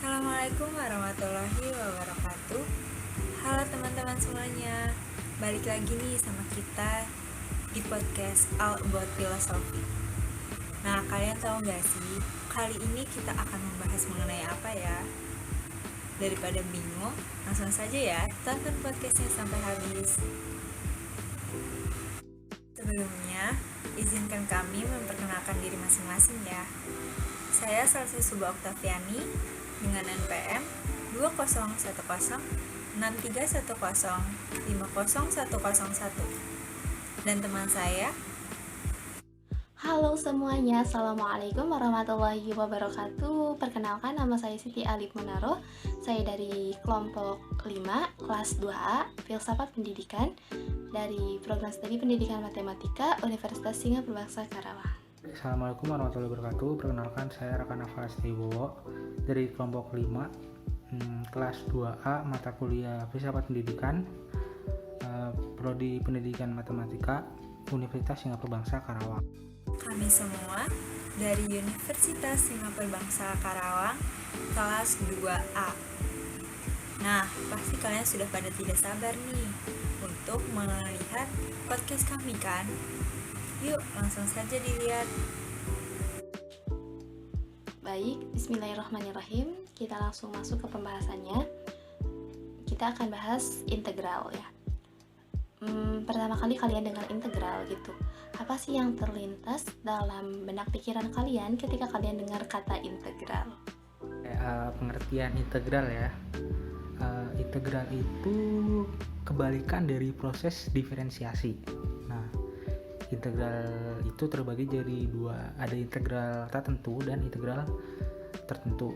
Assalamualaikum warahmatullahi wabarakatuh. Halo teman-teman semuanya, balik lagi nih sama kita di podcast All About Philosophy. Nah, kalian tahu gak sih, kali ini kita akan membahas mengenai apa ya? Daripada bingung, langsung saja ya, tonton podcastnya sampai habis. Sebelumnya, izinkan kami memperkenalkan diri masing-masing ya. Saya Salsa Suba Oktaviani dengan NPM 201063105001 dan teman saya. Halo semuanya, Assalamualaikum warahmatullahi wabarakatuh. Perkenalkan, nama saya Siti Alif Munaro. Saya dari kelompok 5, kelas 2A, Filsafat Pendidikan, dari program studi Pendidikan Matematika Universitas Singa Perbangsa Karawang. Assalamualaikum warahmatullahi wabarakatuh. Perkenalkan, saya Rakana Falastibowo dari kelompok 5, kelas 2A, mata kuliah Filsafat Pendidikan, Prodi Pendidikan Matematika Universitas Singa Perbangsa Karawang. Kami semua dari Universitas Singa Perbangsa Karawang, kelas 2A. Nah, pasti kalian sudah pada tidak sabar nih untuk melihat podcast kami kan? Yuk, langsung saja dilihat. Baik, bismillahirrahmanirrahim. Kita langsung masuk ke pembahasannya. Kita akan bahas integral ya. Pertama kali kalian dengar integral gitu, apa sih yang terlintas dalam benak pikiran kalian ketika kalian dengar kata integral? Pengertian integral ya. Integral itu kebalikan dari proses diferensiasi. Nah, integral itu terbagi jadi dua, ada integral tertentu dan integral tertentu.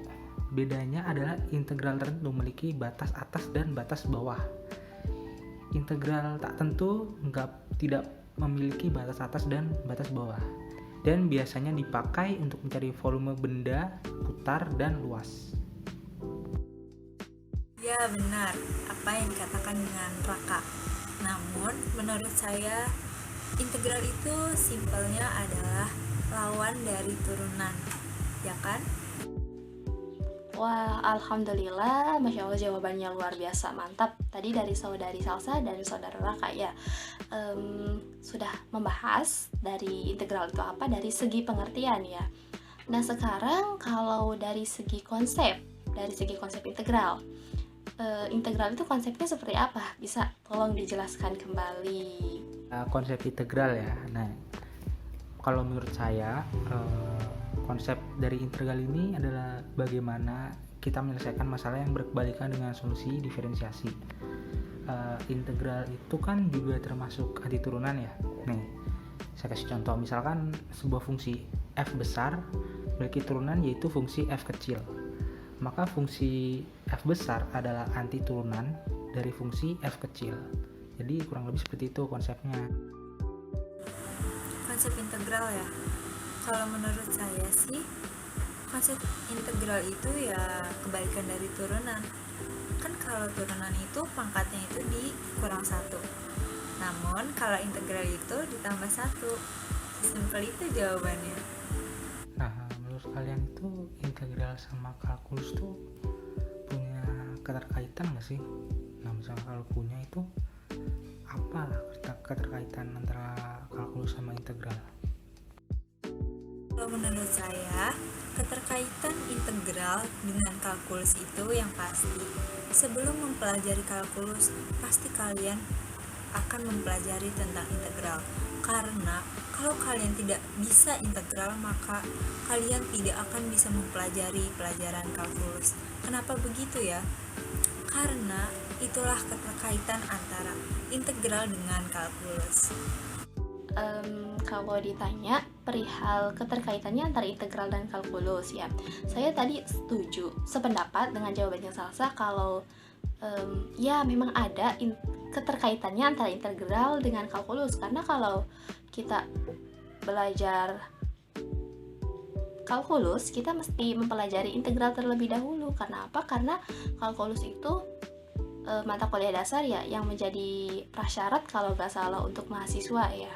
Bedanya adalah integral tertentu memiliki batas atas dan batas bawah. Integral tak tentu tidak memiliki batas atas dan batas bawah, dan biasanya dipakai untuk mencari volume benda, putar, dan luas. Ya benar, apa yang dikatakan dengan Raka. Namun, menurut saya, integral itu simpelnya adalah lawan dari turunan, ya kan? Wah, alhamdulillah, masya Allah jawabannya luar biasa, mantap. Tadi dari saudari Salsa dan saudara Raka ya, sudah membahas dari integral itu apa dari segi pengertian ya. Nah sekarang kalau dari segi konsep integral, integral itu konsepnya seperti apa? Bisa tolong dijelaskan kembali. Konsep integral ya. Nah, kalau menurut saya konsep dari integral ini adalah bagaimana kita menyelesaikan masalah yang berkebalikan dengan solusi diferensiasi. Integral itu kan juga termasuk anti turunan ya. Nih, saya kasih contoh, misalkan sebuah fungsi f besar memiliki turunan yaitu fungsi f kecil. Maka fungsi f besar adalah anti turunan dari fungsi f kecil. Jadi kurang lebih seperti itu konsepnya. Konsep integral ya. Kalau menurut saya sih, konsep integral itu ya kebalikan dari turunan. Kan kalau turunan itu pangkatnya itu dikurang 1. Namun kalau integral itu ditambah 1. Sesimpel itu jawabannya. Nah, menurut kalian itu integral sama kalkulus tuh punya keterkaitan nggak sih? Nah, misalnya kalau punya itu apa keterkaitan antara kalkulus sama integral? Kalau menurut saya, keterkaitan integral dengan kalkulus itu yang pasti. Sebelum mempelajari kalkulus, pasti kalian akan mempelajari tentang integral. Karena kalau kalian tidak bisa integral, maka kalian tidak akan bisa mempelajari pelajaran kalkulus. Kenapa begitu ya? Karena itulah keterkaitan antara integral dengan kalkulus. Kalau ditanya perihal keterkaitannya antara integral dan kalkulus ya, saya tadi setuju sependapat dengan jawabannya Salsa kalau ya memang ada keterkaitannya antara integral dengan kalkulus, karena kalau kita belajar kalkulus kita mesti mempelajari integral terlebih dahulu. Karena apa? Karena kalkulus itu mata kuliah dasar ya yang menjadi prasyarat kalau nggak salah untuk mahasiswa ya.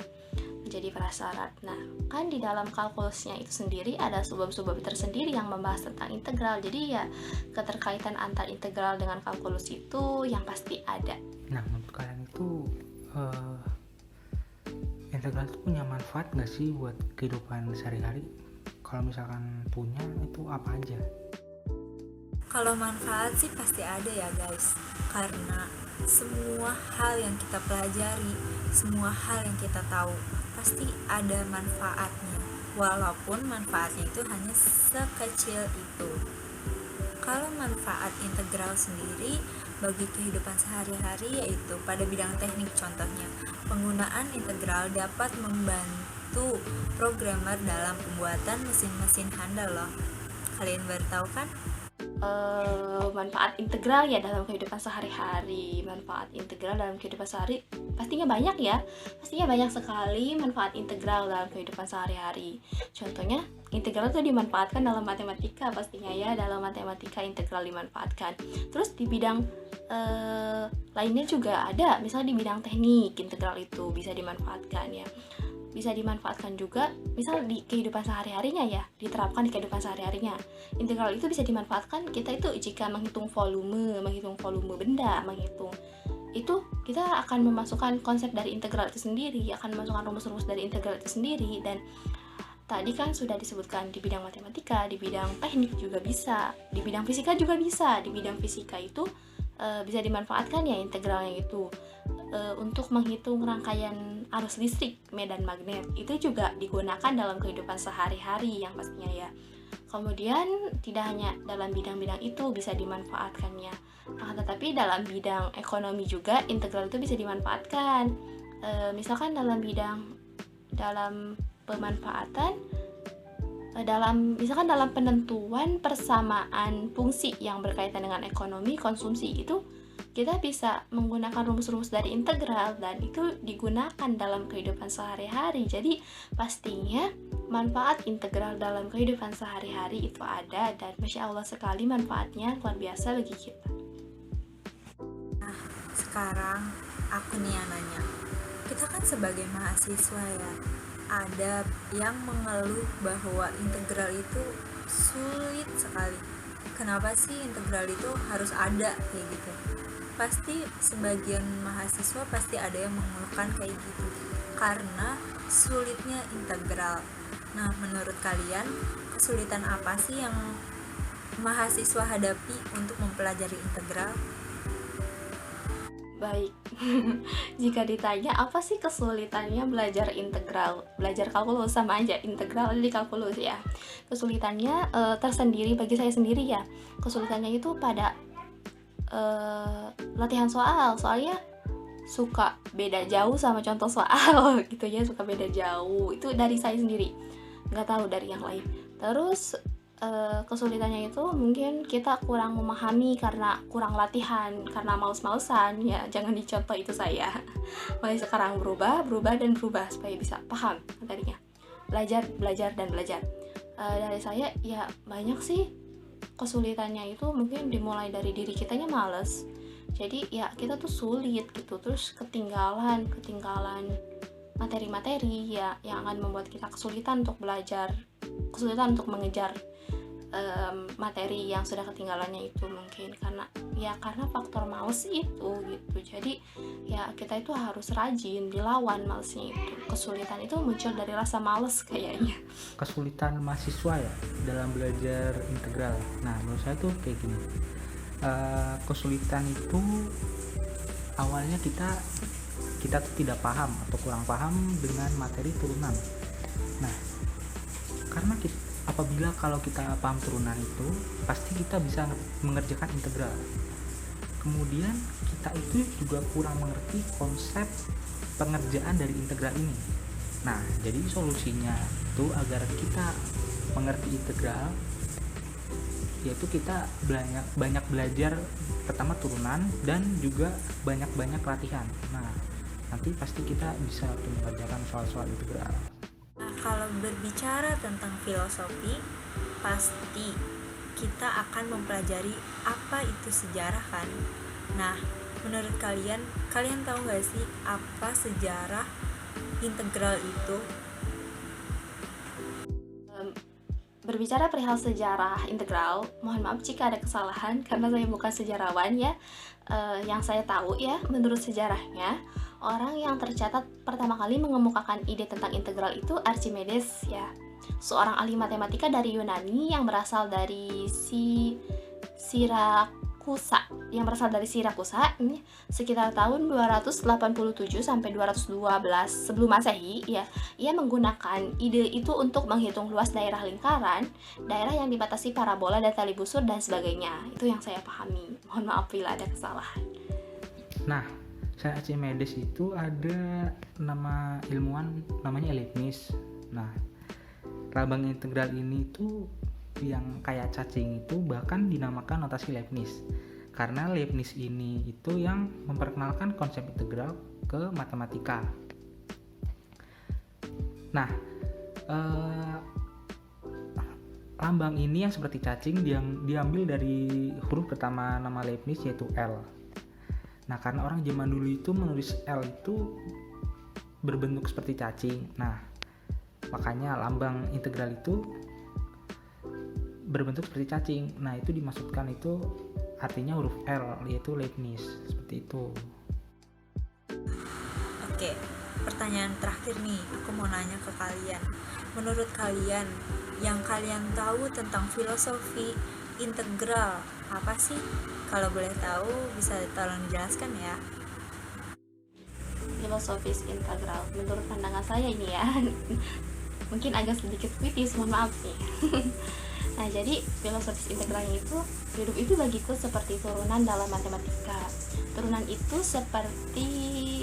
menjadi prasyarat. Nah, kan di dalam kalkulusnya itu sendiri ada subbab-subbab tersendiri yang membahas tentang integral. Jadi ya keterkaitan antar integral dengan kalkulus itu yang pasti ada. Nah, menurut kalian itu integral itu punya manfaat nggak sih buat kehidupan sehari-hari? Kalau misalkan punya, itu apa aja? Kalau manfaat sih pasti ada ya guys, karena semua hal yang kita pelajari, semua hal yang kita tahu pasti ada manfaatnya, walaupun manfaatnya itu hanya sekecil itu. Kalau manfaat integral sendiri bagi kehidupan sehari-hari yaitu pada bidang teknik, contohnya penggunaan integral dapat membantu programmer dalam pembuatan mesin-mesin handal loh. Kalian baru tahu kan? Manfaat integral ya dalam kehidupan sehari-hari. Manfaat integral dalam kehidupan sehari pastinya banyak ya. Pastinya banyak sekali manfaat integral dalam kehidupan sehari-hari. Contohnya integral itu dimanfaatkan dalam matematika pastinya ya. Dalam matematika integral dimanfaatkan. Terus di bidang lainnya juga ada. Misalnya di bidang teknik integral itu bisa dimanfaatkan ya. Bisa dimanfaatkan juga misal di kehidupan sehari-harinya ya, diterapkan di kehidupan sehari-harinya. Integral itu bisa dimanfaatkan kita itu jika menghitung volume benda, itu kita akan memasukkan konsep dari integral itu sendiri, akan memasukkan rumus-rumus dari integral itu sendiri. Dan tadi kan sudah disebutkan di bidang matematika, di bidang teknik juga bisa, di bidang fisika juga bisa. Di bidang fisika itu bisa dimanfaatkan ya integralnya itu untuk menghitung rangkaian arus listrik medan magnet. Itu juga digunakan dalam kehidupan sehari-hari yang pastinya ya. Kemudian tidak hanya dalam bidang-bidang itu bisa dimanfaatkannya, tetapi dalam bidang ekonomi juga integral itu bisa dimanfaatkan. Misalkan dalam pemanfaatan misalkan dalam penentuan persamaan fungsi yang berkaitan dengan ekonomi konsumsi, itu kita bisa menggunakan rumus-rumus dari integral dan itu digunakan dalam kehidupan sehari-hari. Jadi pastinya manfaat integral dalam kehidupan sehari-hari itu ada, dan Masya Allah sekali manfaatnya luar biasa bagi kita. Nah, sekarang aku nih yang nanya, kita kan sebagai mahasiswa ya, ada yang mengeluh bahwa integral itu sulit sekali. Kenapa sih integral itu harus ada kayak gitu? Pasti sebagian mahasiswa pasti ada yang mengeluhkan kayak gitu karena sulitnya integral. Nah, menurut kalian kesulitan apa sih yang mahasiswa hadapi untuk mempelajari integral? Baik, jika ditanya apa sih kesulitannya belajar integral, belajar kalkulus sama aja, integral di kalkulus ya. Kesulitannya tersendiri bagi saya sendiri ya. Kesulitannya itu pada latihan soalnya suka beda jauh sama contoh soal gitu ya, suka beda jauh. Itu dari saya sendiri, nggak tahu dari yang lain. Terus kesulitannya itu mungkin kita kurang memahami karena kurang latihan, karena males-malesan ya. Jangan dicontoh itu saya. Mulai sekarang berubah supaya bisa paham materinya. Belajar. Dari saya ya banyak sih kesulitannya itu mungkin dimulai dari diri kitanya males. Jadi ya kita tuh sulit gitu, terus ketinggalan materi-materi ya yang akan membuat kita kesulitan untuk belajar, kesulitan untuk mengejar materi yang sudah ketinggalannya itu, mungkin karena faktor males itu gitu. Jadi ya kita itu harus rajin dilawan malesnya itu. Kesulitan itu muncul dari rasa males kayaknya. Kesulitan mahasiswa ya dalam belajar integral. Nah, menurut saya tuh kayak gini. Kesulitan itu awalnya kita tuh tidak paham atau kurang paham dengan materi turunan. Nah, karena apabila kalau kita paham turunan itu, pasti kita bisa mengerjakan integral. Kemudian kita itu juga kurang mengerti konsep pengerjaan dari integral ini. Nah, jadi solusinya itu agar kita mengerti integral, yaitu kita banyak belajar pertama turunan dan juga banyak latihan. Nah, nanti pasti kita bisa mengerjakan soal-soal integral. Nah, kalau berbicara tentang filosofi, pasti kita akan mempelajari apa itu sejarah kan. Nah, menurut kalian tahu gak sih apa sejarah integral itu? Berbicara perihal sejarah integral, mohon maaf jika ada kesalahan karena saya bukan sejarawan ya. Yang saya tahu ya, menurut sejarahnya, orang yang tercatat pertama kali mengemukakan ide tentang integral itu Archimedes ya. Seorang ahli matematika dari Yunani yang berasal dari Sirakusa sekitar tahun 287 sampai 212 sebelum Masehi ya. Ia menggunakan ide itu untuk menghitung luas daerah lingkaran, daerah yang dibatasi parabola dan tali busur dan sebagainya. Itu yang saya pahami. Mohon maaf bila ada kesalahan. Nah, saya Archimedes itu ada nama ilmuwan namanya Leibniz. Nah, lambang integral ini tuh yang kayak cacing itu bahkan dinamakan notasi Leibniz. Karena Leibniz ini itu yang memperkenalkan konsep integral ke matematika. Nah, lambang ini yang seperti cacing diambil dari huruf pertama nama Leibniz yaitu L. Nah, karena orang zaman dulu itu menulis L itu berbentuk seperti cacing. Nah, makanya lambang integral itu berbentuk seperti cacing. Nah, itu dimaksudkan itu artinya huruf L, yaitu Leibniz, seperti itu. Oke, pertanyaan terakhir nih, aku mau nanya ke kalian. Menurut kalian, yang kalian tahu tentang filosofi integral apa sih? Kalau boleh tahu, bisa tolong dijelaskan ya. Filosofis integral, menurut pandangan saya ini ya, mungkin agak sedikit kritis, mohon maaf nih. Nah, jadi filosofis integralnya itu, hidup itu bagiku seperti turunan dalam matematika. Turunan itu seperti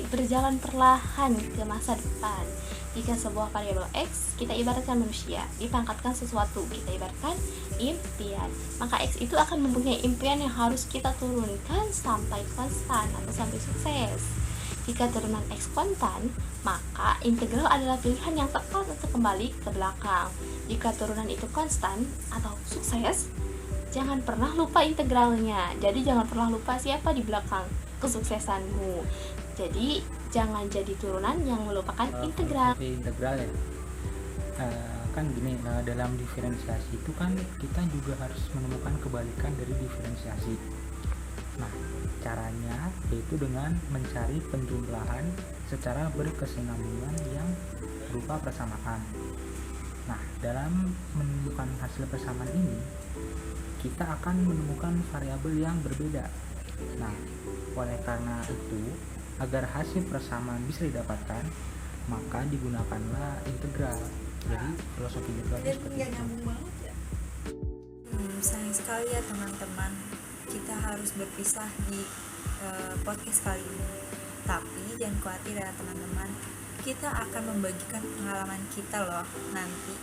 berjalan perlahan ke masa depan. Jika sebuah variabel X, kita ibaratkan manusia, dipangkatkan sesuatu, kita ibaratkan impian. Maka X itu akan mempunyai impian yang harus kita turunkan sampai konstan atau sampai sukses. Jika turunan X kontan, maka integral adalah pilihan yang tepat untuk kembali ke belakang. Jika turunan itu konstan atau sukses, jangan pernah lupa integralnya. Jadi jangan pernah lupa siapa di belakang kesuksesanmu. Jadi jangan jadi turunan yang melupakan integral. Integral ya. Kan gini, dalam diferensiasi itu kan kita juga harus menemukan kebalikan dari diferensiasi. Nah, caranya yaitu dengan mencari penjumlahan secara berkesinambungan yang berupa persamaan. Nah, dalam menemukan hasil persamaan ini, kita akan menemukan variabel yang berbeda. Nah, oleh karena itu, agar hasil persamaan bisa didapatkan, maka digunakanlah integral. Jadi, filosofi integral itu seperti itu. Sayang sekali ya teman-teman, kita harus berpisah di podcast kali ini. Tapi jangan khawatir ya teman-teman, kita akan membagikan pengalaman kita loh nanti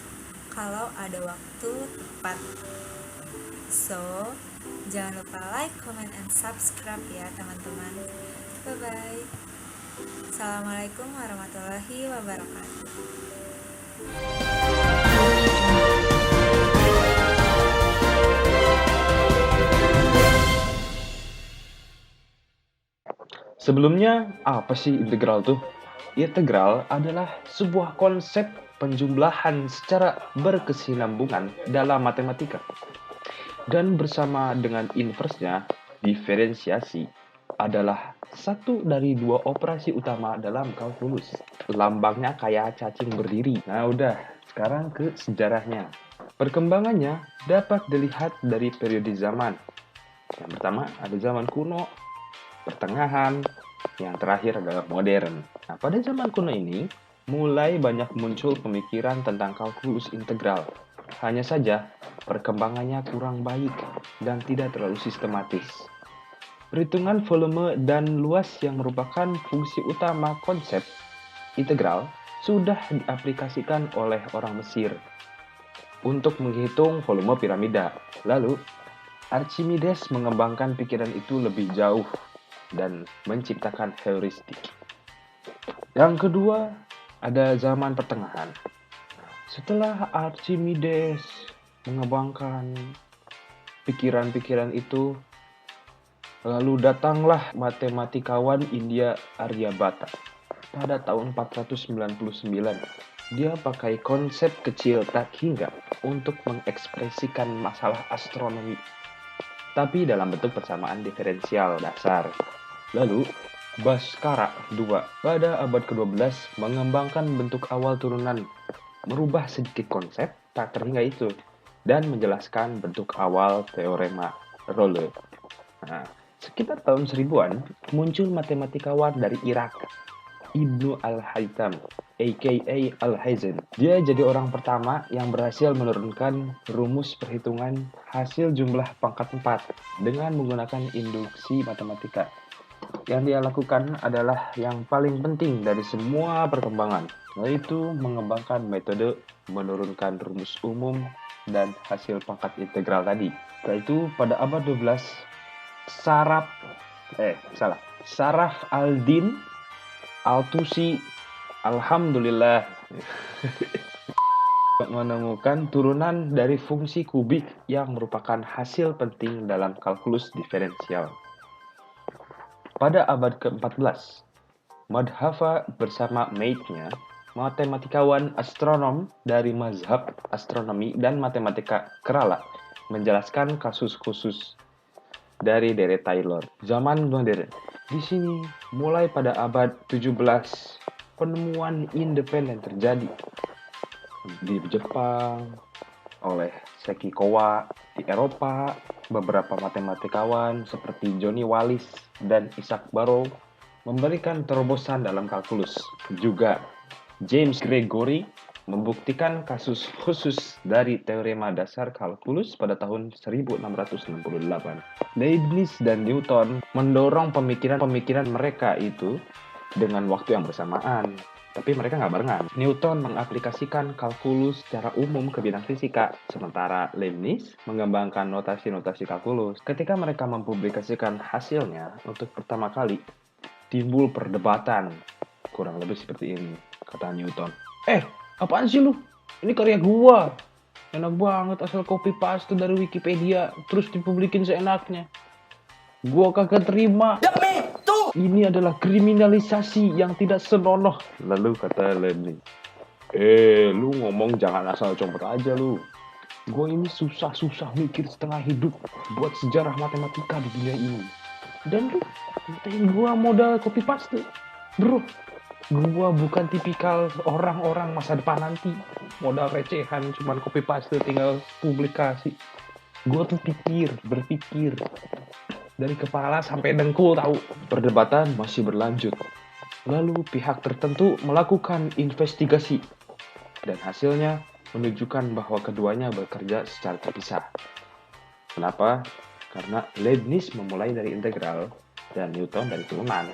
kalau ada waktu tepat. So, jangan lupa like, comment, and subscribe ya teman-teman. Bye-bye. Assalamualaikum warahmatullahi wabarakatuh. Sebelumnya, apa sih integral tuh? Integral adalah sebuah konsep penjumlahan secara berkesinambungan dalam matematika. Dan bersama dengan inversnya, diferensiasi adalah satu dari dua operasi utama dalam kalkulus. Lambangnya kayak cacing berdiri. Nah udah, sekarang ke sejarahnya. Perkembangannya dapat dilihat dari periode zaman. Yang pertama ada zaman kuno, pertengahan, yang terakhir adalah modern. Nah, pada zaman kuno ini, mulai banyak muncul pemikiran tentang kalkulus integral. Hanya saja, perkembangannya kurang baik dan tidak terlalu sistematis. Perhitungan volume dan luas yang merupakan fungsi utama konsep integral sudah diaplikasikan oleh orang Mesir untuk menghitung volume piramida. Lalu, Archimedes mengembangkan pikiran itu lebih jauh dan menciptakan heuristik. Yang kedua, ada zaman pertengahan. Setelah Archimedes mengembangkan pikiran-pikiran itu, lalu datanglah matematikawan India Aryabhata pada tahun 499. Dia pakai konsep kecil tak hingga untuk mengekspresikan masalah astronomi, tapi dalam bentuk persamaan diferensial dasar. Lalu, Bhaskara II pada abad ke-12 mengembangkan bentuk awal turunan, merubah sedikit konsep tak terhingga itu, dan menjelaskan bentuk awal teorema Rolle. Nah, sekitar tahun 1000-an, muncul matematikawan dari Irak, Ibnu Al-Haytham, aka Al-Hazen. Dia jadi orang pertama yang berhasil menurunkan rumus perhitungan hasil jumlah pangkat 4 dengan menggunakan induksi matematika. Yang dia lakukan adalah yang paling penting dari semua perkembangan, yaitu mengembangkan metode menurunkan rumus umum dan hasil pangkat integral tadi. Setelah itu pada abad 12, Saraf al-Din Al-Tusi, alhamdulillah, menemukan turunan dari fungsi kubik yang merupakan hasil penting dalam kalkulus diferensial. Pada abad ke-14, Madhava bersama mate-nya, matematikawan astronom dari mazhab astronomi dan matematika Kerala, menjelaskan kasus khusus dari deret Taylor. Zaman modern. Di sini, mulai pada abad 17, penemuan independen terjadi di Jepang, oleh Sekikowa, di Eropa, beberapa matematikawan seperti Johnny Wallis dan Isaac Barrow memberikan terobosan dalam kalkulus. Juga James Gregory membuktikan kasus khusus dari teorema dasar kalkulus pada tahun 1668. Leibniz dan Newton mendorong pemikiran mereka itu dengan waktu yang bersamaan, tapi mereka nggak barengan. Newton mengaplikasikan kalkulus secara umum ke bidang fisika, sementara Leibniz mengembangkan notasi-notasi kalkulus. Ketika mereka mempublikasikan hasilnya untuk pertama kali, timbul perdebatan. Kurang lebih seperti ini, kata Newton. Apaan sih lu? Ini karya gua. Enak banget asal copy paste dari Wikipedia terus dipublikin seenaknya. Gua kagak terima. Ini adalah kriminalisasi yang tidak senonoh. Lalu kata Leibniz, lu ngomong jangan asal compot aja lu. Gua ini susah-susah mikir setengah hidup buat sejarah matematika di dunia ini. Dan lu ngatain gua modal copy paste. Bro, gua bukan tipikal orang-orang masa depan nanti. Modal recehan, cuman copy paste tinggal publikasi. Gua tuh berpikir. Dari kepala sampai dengkul tahu. Perdebatan masih berlanjut. Lalu pihak tertentu melakukan investigasi. Dan hasilnya menunjukkan bahwa keduanya bekerja secara terpisah. Kenapa? Karena Leibniz memulai dari integral dan Newton dari turunan.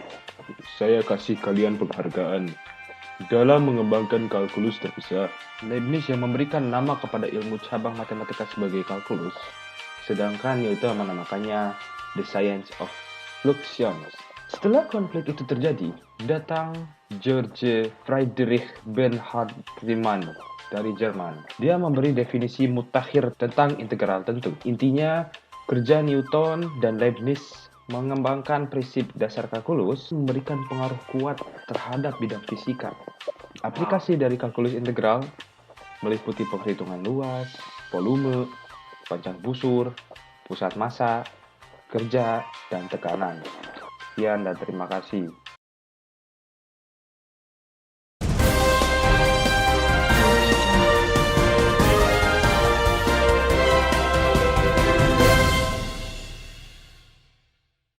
Saya kasih kalian penghargaan dalam mengembangkan kalkulus terpisah. Leibniz yang memberikan nama kepada ilmu cabang matematika sebagai kalkulus, sedangkan Newton menamakannya The Science of Fluxions. Setelah konflik itu terjadi, datang George Friedrich Bernhard Riemann dari Jerman. Dia memberi definisi mutakhir tentang integral tentu. Intinya, kerja Newton dan Leibniz mengembangkan prinsip dasar kalkulus memberikan pengaruh kuat terhadap bidang fisika. Aplikasi dari kalkulus integral meliputi perhitungan luas, volume, panjang busur, pusat massa, kerja, dan tekanan. Sekian dan terima kasih.